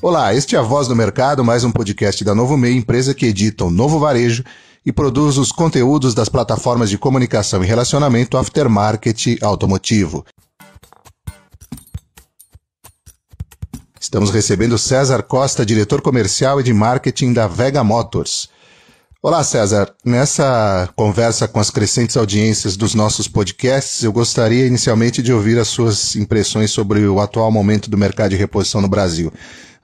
Olá, este é a Voz do Mercado, mais um podcast da Novo Meio, empresa que edita o novo varejo e produz os conteúdos das plataformas de comunicação e relacionamento aftermarket automotivo. Estamos recebendo César Costa, diretor comercial e de marketing da Vega Motors. Olá, César. Nessa conversa com as crescentes audiências dos nossos podcasts, eu gostaria inicialmente de ouvir as suas impressões sobre o atual momento do mercado de reposição no Brasil.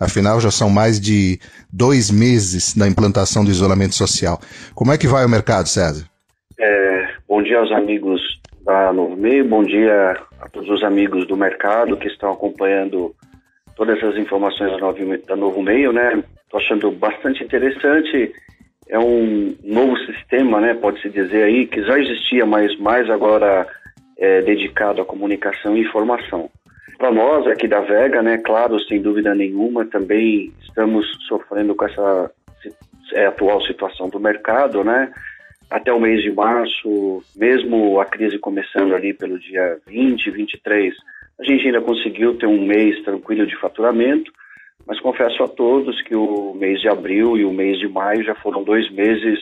Afinal, já são mais de 2 meses da implantação do isolamento social. Como é que vai o mercado, César? Bom dia aos amigos da Novo Meio, bom dia a todos os amigos do mercado que estão acompanhando todas essas informações da Novo Meio, né? Estou achando bastante interessante. É um novo sistema, né? Pode-se dizer aí, que já existia, mas mais agora dedicado à comunicação e informação. Para nós aqui da Vega, né, claro, sem dúvida nenhuma, também estamos sofrendo com essa atual situação do mercado, né? Até o mês de março, mesmo a crise começando ali pelo dia 20, 23, a gente ainda conseguiu ter um mês tranquilo de faturamento, mas confesso a todos que o mês de abril e o mês de maio já foram 2 meses,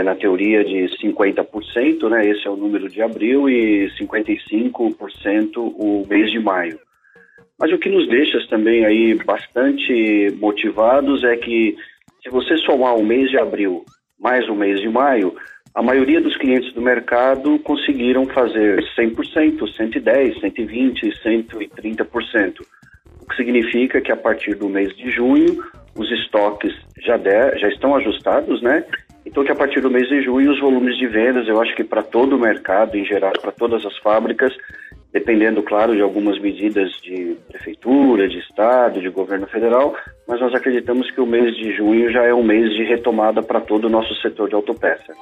na teoria, de 50%, né? Esse é o número de abril, e 55% o mês de maio. Mas o que nos deixa também aí bastante motivados é que, se você somar o mês de abril mais o mês de maio, a maioria dos clientes do mercado conseguiram fazer 100%, 110%, 120%, 130%. O que significa que a partir do mês de junho, os estoques já estão ajustados, né? Então, que a partir do mês de junho, os volumes de vendas, eu acho que para todo o mercado, em geral, para todas as fábricas, dependendo, claro, de algumas medidas de prefeitura, de estado, de governo federal, mas nós acreditamos que o mês de junho já é um mês de retomada para todo o nosso setor de autopeça.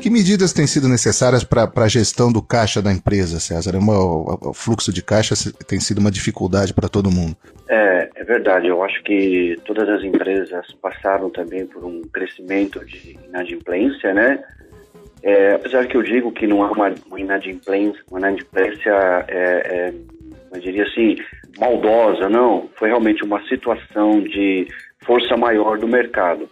Que medidas têm sido necessárias para a gestão do caixa da empresa, César? O fluxo de caixa tem sido uma dificuldade para todo mundo. É verdade. Eu acho que todas as empresas passaram também por um crescimento de inadimplência, né? Apesar que eu digo que não é uma inadimplência, eu diria assim, maldosa, não. Foi realmente uma situação de força maior do mercado.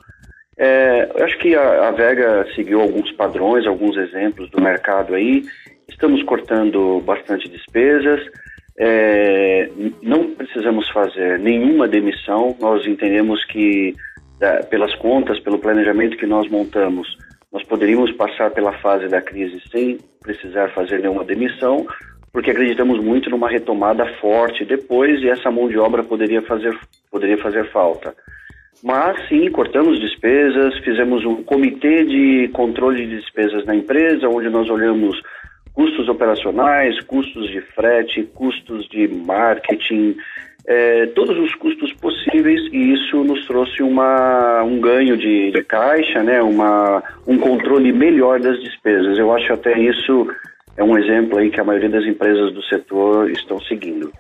Eu acho que a Vega seguiu alguns padrões, alguns exemplos do mercado aí. Estamos cortando bastante despesas, não precisamos fazer nenhuma demissão. Nós entendemos que, pelas contas, pelo planejamento que nós montamos, nós poderíamos passar pela fase da crise sem precisar fazer nenhuma demissão, porque acreditamos muito numa retomada forte depois, e essa mão de obra poderia fazer falta. Mas sim, cortamos despesas, fizemos um comitê de controle de despesas na empresa, onde nós olhamos custos operacionais, custos de frete, custos de marketing, todos os custos possíveis, e isso nos trouxe um ganho de caixa, né? Um controle melhor das despesas. Eu acho até isso é um exemplo aí que a maioria das empresas do setor estão seguindo.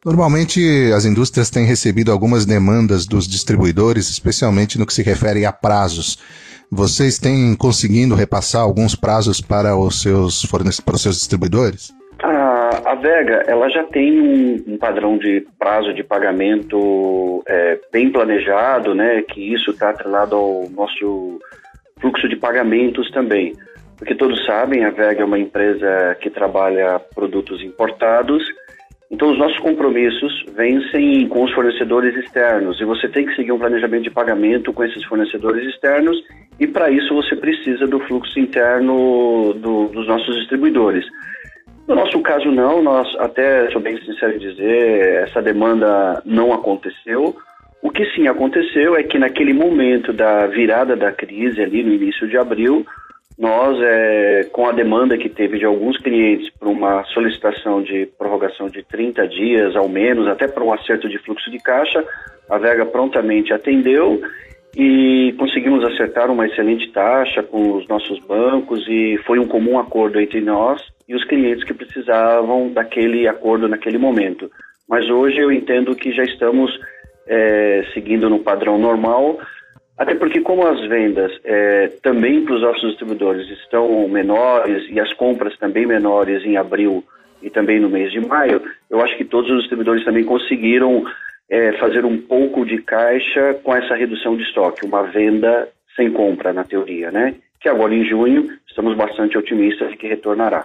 Normalmente, as indústrias têm recebido algumas demandas dos distribuidores, especialmente no que se refere a prazos. Vocês têm conseguindo repassar alguns prazos para os seus distribuidores? A Vega, ela já tem um padrão de prazo de pagamento bem planejado, né? Que isso está atrelado ao nosso fluxo de pagamentos também. Porque todos sabem, a Vega é uma empresa que trabalha produtos importados. Então, os nossos compromissos vencem com os fornecedores externos, e você tem que seguir um planejamento de pagamento com esses fornecedores externos, e para isso você precisa do fluxo interno dos nossos distribuidores. No nosso caso não, nós até, sou bem sincero em dizer, essa demanda não aconteceu. O que sim aconteceu é que naquele momento da virada da crise, ali no início de abril, nós, com a demanda que teve de alguns clientes para uma solicitação de prorrogação de 30 dias ao menos, até para um acerto de fluxo de caixa, a Vega prontamente atendeu e conseguimos acertar uma excelente taxa com os nossos bancos, e foi um comum acordo entre nós e os clientes que precisavam daquele acordo naquele momento. Mas hoje eu entendo que já estamos seguindo no padrão normal. Até porque como as vendas também para os nossos distribuidores estão menores e as compras também menores em abril e também no mês de maio, eu acho que todos os distribuidores também conseguiram fazer um pouco de caixa com essa redução de estoque, uma venda sem compra na teoria, né? Que agora em junho estamos bastante otimistas de que retornará.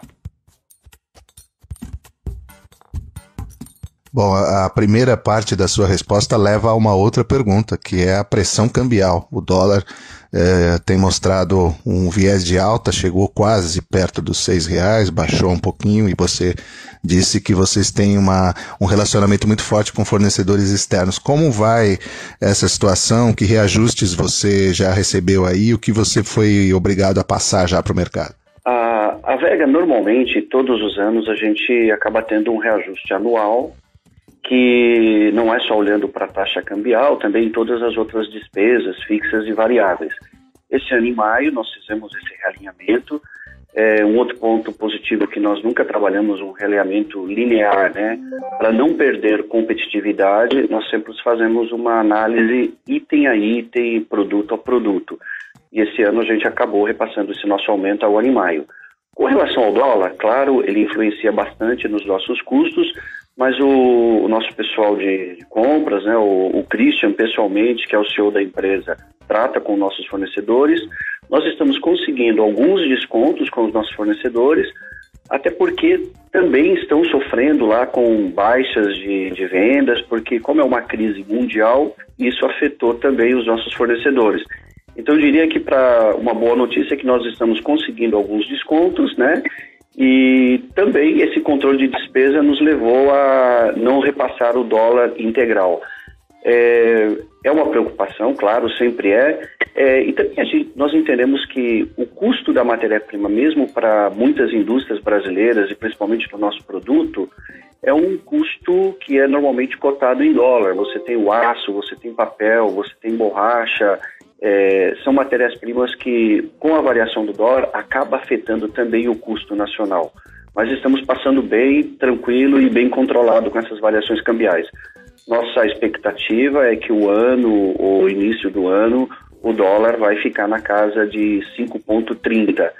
Bom, a primeira parte da sua resposta leva a uma outra pergunta, que é a pressão cambial. O dólar tem mostrado um viés de alta, chegou quase perto dos R$6, baixou um pouquinho, e você disse que vocês têm um relacionamento muito forte com fornecedores externos. Como vai essa situação? Que reajustes você já recebeu aí? O que você foi obrigado a passar já para o mercado? A Vega, normalmente, todos os anos, a gente acaba tendo um reajuste anual, que não é só olhando para a taxa cambial, também todas as outras despesas fixas e variáveis. Esse ano, em maio, nós fizemos esse realinhamento. Um outro ponto positivo é que nós nunca trabalhamos um realinhamento linear, né? Para não perder competitividade, nós sempre fazemos uma análise item a item, produto a produto. E esse ano a gente acabou repassando esse nosso aumento agora em maio. Com relação ao dólar, claro, ele influencia bastante nos nossos custos, mas o nosso pessoal de compras, né, o Christian, pessoalmente, que é o CEO da empresa, trata com nossos fornecedores. Nós estamos conseguindo alguns descontos com os nossos fornecedores, até porque também estão sofrendo lá com baixas de vendas, porque como é uma crise mundial, isso afetou também os nossos fornecedores. Então eu diria que para uma boa notícia é que nós estamos conseguindo alguns descontos, né? E também esse controle de despesa nos levou a não repassar o dólar integral. É uma preocupação, claro, sempre e também nós entendemos que o custo da matéria-prima, mesmo para muitas indústrias brasileiras e principalmente do nosso produto, é um custo que é normalmente cotado em dólar. Você tem o aço, você tem papel, você tem borracha. São matérias-primas que, com a variação do dólar, acaba afetando também o custo nacional. Mas estamos passando bem tranquilo e bem controlado com essas variações cambiais. Nossa expectativa é que o início do ano, o dólar vai ficar na casa de 5,30.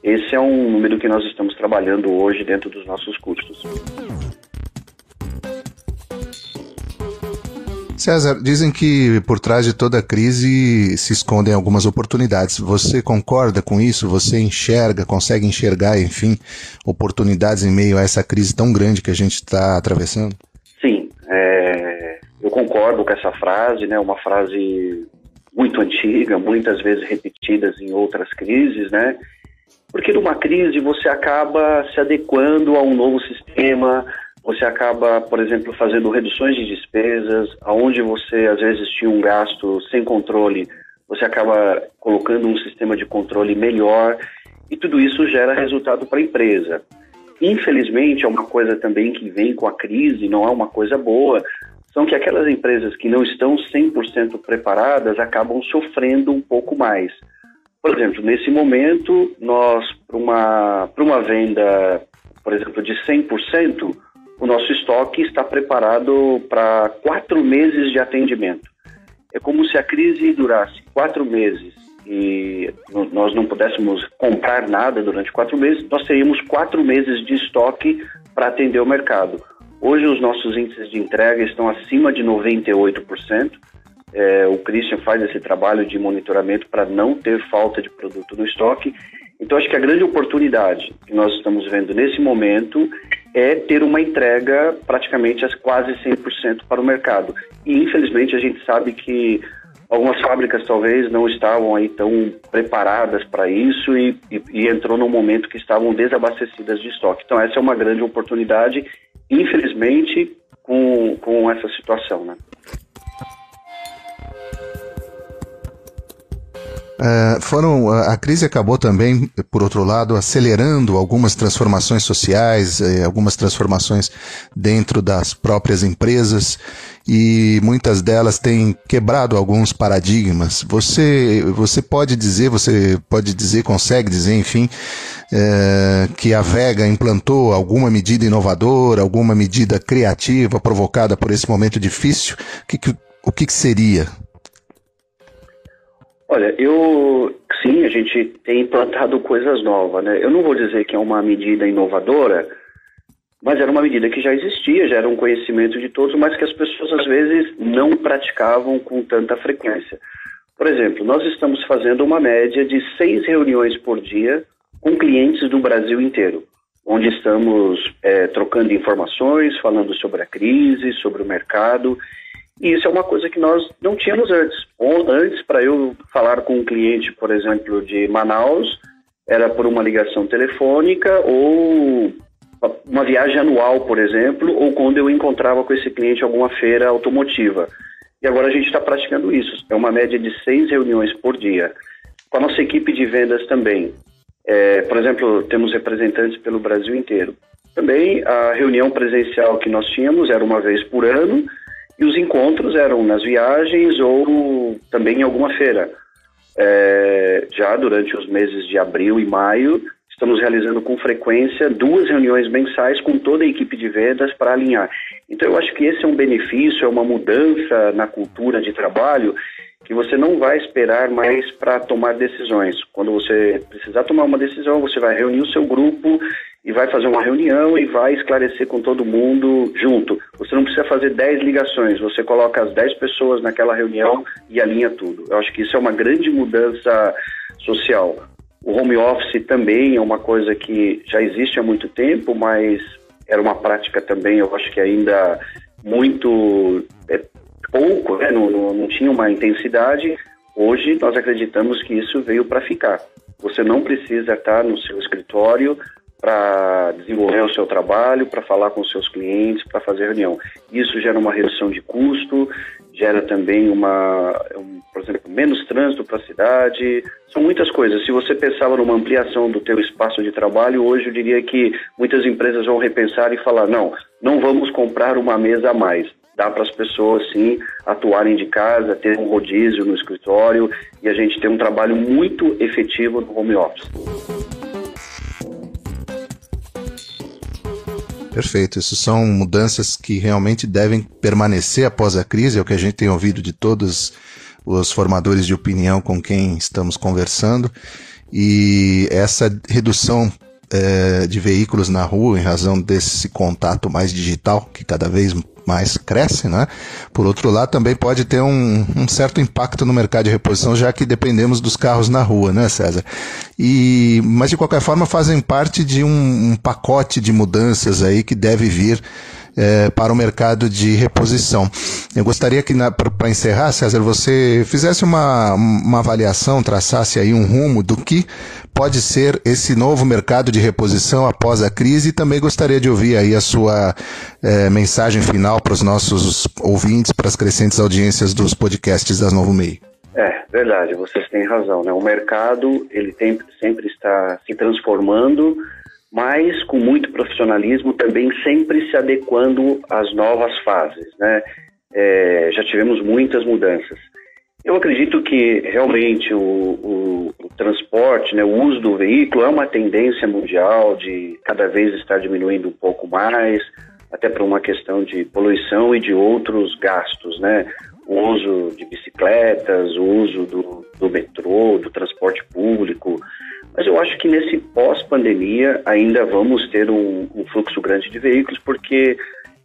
Esse é um número que nós estamos trabalhando hoje dentro dos nossos custos. César, dizem que por trás de toda a crise se escondem algumas oportunidades. Você concorda com isso? Você consegue enxergar, enfim, oportunidades em meio a essa crise tão grande que a gente está atravessando? Sim, eu concordo com essa frase, né? Uma frase muito antiga, muitas vezes repetidas em outras crises, né? Porque numa crise você acaba se adequando a um novo sistema. Você acaba, por exemplo, fazendo reduções de despesas, aonde você às vezes tinha um gasto sem controle, você acaba colocando um sistema de controle melhor, e tudo isso gera resultado para a empresa. Infelizmente, é uma coisa também que vem com a crise, não é uma coisa boa, são que aquelas empresas que não estão 100% preparadas acabam sofrendo um pouco mais. Por exemplo, nesse momento, nós, para uma venda, por exemplo, de 100%, o nosso estoque está preparado para 4 meses de atendimento. É como se a crise durasse 4 meses e nós não pudéssemos comprar nada durante 4 meses, nós teríamos 4 meses de estoque para atender o mercado. Hoje os nossos índices de entrega estão acima de 98%. O Christian faz esse trabalho de monitoramento para não ter falta de produto no estoque. Então acho que a grande oportunidade que nós estamos vendo nesse momento é ter uma entrega praticamente a quase 100% para o mercado. E infelizmente a gente sabe que algumas fábricas talvez não estavam aí tão preparadas para isso e entrou num momento que estavam desabastecidas de estoque. Então essa é uma grande oportunidade, infelizmente, com essa situação, né? A crise acabou também, por outro lado, acelerando algumas transformações sociais, algumas transformações dentro das próprias empresas, e muitas delas têm quebrado alguns paradigmas. Você pode dizer, consegue dizer, enfim, que a Vega implantou alguma medida inovadora, alguma medida criativa provocada por esse momento difícil? O que seria? Olha, sim, a gente tem implantado coisas novas, né? Eu não vou dizer que é uma medida inovadora, mas era uma medida que já existia, já era um conhecimento de todos, mas que as pessoas às vezes não praticavam com tanta frequência. Por exemplo, nós estamos fazendo uma média de 6 reuniões por dia com clientes do Brasil inteiro, onde estamos trocando informações, falando sobre a crise, sobre o mercado. E isso é uma coisa que nós não tínhamos antes. Antes, para eu falar com um cliente, por exemplo, de Manaus, era por uma ligação telefônica ou uma viagem anual, por exemplo, ou quando eu encontrava com esse cliente em alguma feira automotiva. E agora a gente está praticando isso. É uma média de 6 reuniões por dia. Com a nossa equipe de vendas também. Por exemplo, temos representantes pelo Brasil inteiro. Também a reunião presencial que nós tínhamos era uma vez por ano, e os encontros eram nas viagens ou também em alguma feira. Já durante os meses de abril e maio, estamos realizando com frequência 2 reuniões mensais com toda a equipe de vendas para alinhar. Então eu acho que esse é um benefício, é uma mudança na cultura de trabalho que você não vai esperar mais para tomar decisões. Quando você precisar tomar uma decisão, você vai reunir o seu grupo e vai fazer uma reunião e vai esclarecer com todo mundo junto. Você não precisa fazer 10 ligações, você coloca as 10 pessoas naquela reunião e alinha tudo. Eu acho que isso é uma grande mudança social. O home office também é uma coisa que já existe há muito tempo, mas era uma prática também, eu acho que ainda muito pouco, né? Não tinha uma intensidade. Hoje nós acreditamos que isso veio para ficar. Você não precisa estar no seu escritório para desenvolver o seu trabalho, para falar com os seus clientes, para fazer reunião. Isso gera uma redução de custo, gera também por exemplo, menos trânsito para a cidade. São muitas coisas. Se você pensava numa ampliação do teu espaço de trabalho, hoje eu diria que muitas empresas vão repensar e falar, não vamos comprar uma mesa a mais. Dá para as pessoas, sim, atuarem de casa, ter um rodízio no escritório e a gente ter um trabalho muito efetivo no home office. Perfeito, isso são mudanças que realmente devem permanecer após a crise, é o que a gente tem ouvido de todos os formadores de opinião com quem estamos conversando, e essa redução de veículos na rua em razão desse contato mais digital que cada vez mais cresce, né? Por outro lado, também pode ter um certo impacto no mercado de reposição, já que dependemos dos carros na rua, né, César? Mas, de qualquer forma, fazem parte de um pacote de mudanças aí que deve vir para o mercado de reposição. Eu gostaria que, para encerrar, César, você fizesse uma avaliação, traçasse aí um rumo do que pode ser esse novo mercado de reposição após a crise, e também gostaria de ouvir aí a sua mensagem final para os nossos ouvintes, para as crescentes audiências dos podcasts da Novo Meio. Verdade, vocês têm razão, né? O mercado, ele sempre está se transformando, mas com muito profissionalismo, também sempre se adequando às novas fases, né? Já tivemos muitas mudanças. Eu acredito que realmente o transporte, né, o uso do veículo é uma tendência mundial de cada vez estar diminuindo um pouco mais, até por uma questão de poluição e de outros gastos, né? O uso de bicicletas, o uso do metrô, do transporte público. Mas eu acho que nesse pós-pandemia ainda vamos ter um fluxo grande de veículos, porque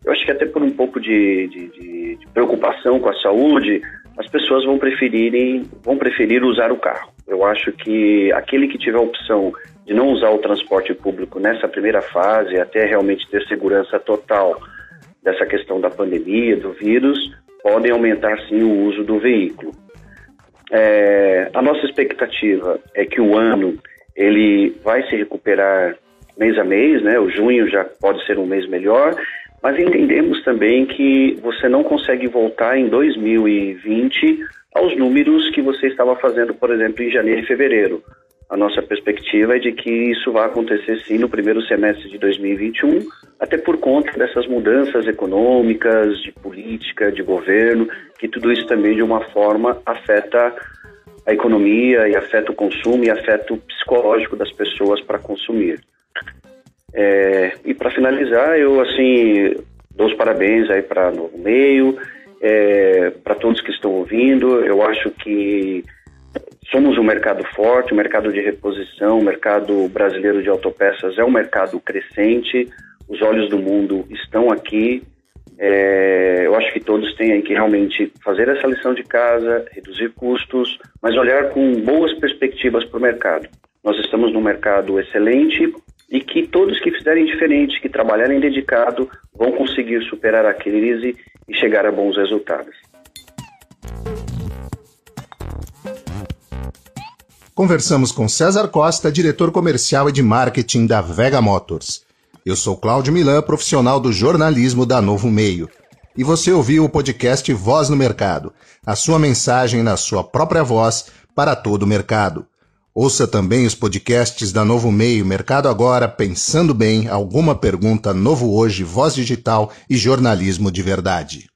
eu acho que até por um pouco de preocupação com a saúde, as pessoas vão preferir usar o carro. Eu acho que aquele que tiver a opção de não usar o transporte público nessa primeira fase, até realmente ter segurança total dessa questão da pandemia, do vírus, podem aumentar sim o uso do veículo. A nossa expectativa é que o ano ele vai se recuperar mês a mês, né? O junho já pode ser um mês melhor, mas entendemos também que você não consegue voltar em 2020 aos números que você estava fazendo, por exemplo, em janeiro e fevereiro. A nossa perspectiva é de que isso vai acontecer sim no primeiro semestre de 2021, até por conta dessas mudanças econômicas, de política, de governo, que tudo isso também de uma forma afeta a economia e afeta o consumo e afeta o psicológico das pessoas para consumir. E para finalizar, eu dou os parabéns aí para Novo Meio, para todos que estão ouvindo. Eu acho que somos um mercado forte, um mercado de reposição, o mercado brasileiro de autopeças é um mercado crescente, os olhos do mundo estão aqui. Eu acho que todos têm aí que realmente fazer essa lição de casa, reduzir custos, mas olhar com boas perspectivas para o mercado. Nós estamos num mercado excelente e que todos que fizerem diferente, que trabalharem dedicado, vão conseguir superar a crise e chegar a bons resultados. Conversamos com César Costa, diretor comercial e de marketing da Vega Motors. Eu sou Cláudio Milan, profissional do jornalismo da Novo Meio. E você ouviu o podcast Voz no Mercado, a sua mensagem na sua própria voz para todo o mercado. Ouça também os podcasts da Novo Meio, Mercado Agora, Pensando Bem, Alguma Pergunta, Novo Hoje, Voz Digital e Jornalismo de Verdade.